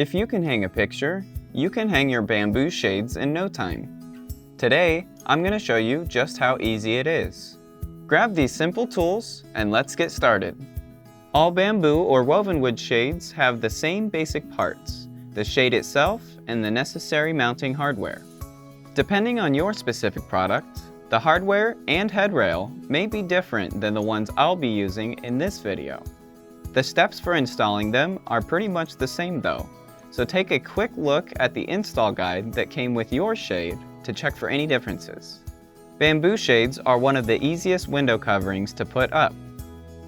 If you can hang a picture, you can hang your bamboo shades in no time. Today, I'm going to show you just how easy it is. Grab these simple tools and let's get started. All bamboo or woven wood shades have the same basic parts, the shade itself and the necessary mounting hardware. Depending on your specific product, the hardware and headrail may be different than the ones I'll be using in this video. The steps for installing them are pretty much the same though, so take a quick look at the install guide that came with your shade to check for any differences. Bamboo shades are one of the easiest window coverings to put up.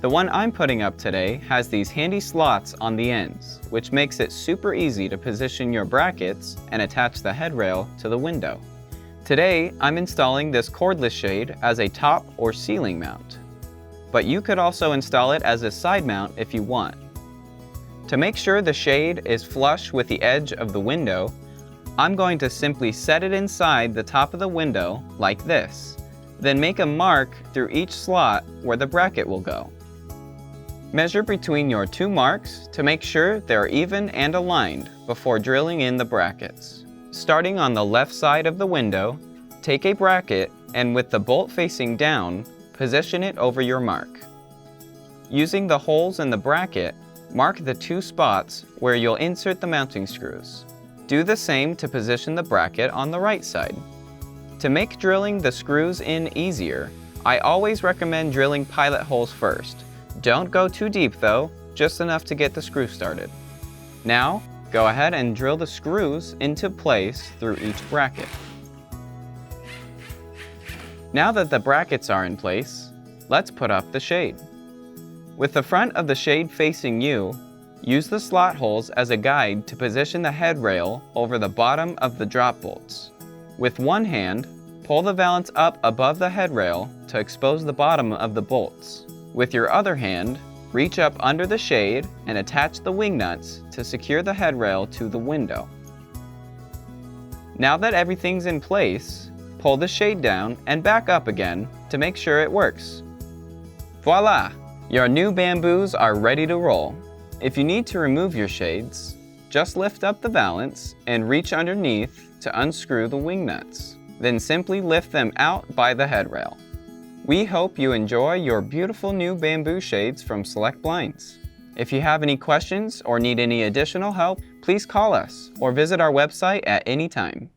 The one I'm putting up today has these handy slots on the ends, which makes it super easy to position your brackets and attach the headrail to the window. Today, I'm installing this cordless shade as a top or ceiling mount, but you could also install it as a side mount if you want. To make sure the shade is flush with the edge of the window, I'm going to simply set it inside the top of the window like this, then make a mark through each slot where the bracket will go. Measure between your two marks to make sure they're even and aligned before drilling in the brackets. Starting on the left side of the window, take a bracket and with the bolt facing down, position it over your mark. Using the holes in the bracket, mark the two spots where you'll insert the mounting screws. Do the same to position the bracket on the right side. To make drilling the screws in easier, I always recommend drilling pilot holes first. Don't go too deep though, just enough to get the screw started. Now, go ahead and drill the screws into place through each bracket. Now that the brackets are in place, let's put up the shade. With the front of the shade facing you, use the slot holes as a guide to position the headrail over the bottom of the drop bolts. With one hand, pull the valance up above the headrail to expose the bottom of the bolts. With your other hand, reach up under the shade and attach the wing nuts to secure the headrail to the window. Now that everything's in place, pull the shade down and back up again to make sure it works. Voila! Your new bamboos are ready to roll. If you need to remove your shades, just lift up the valance and reach underneath to unscrew the wing nuts. Then simply lift them out by the headrail. We hope you enjoy your beautiful new bamboo shades from Select Blinds. If you have any questions or need any additional help, please call us or visit our website at any time.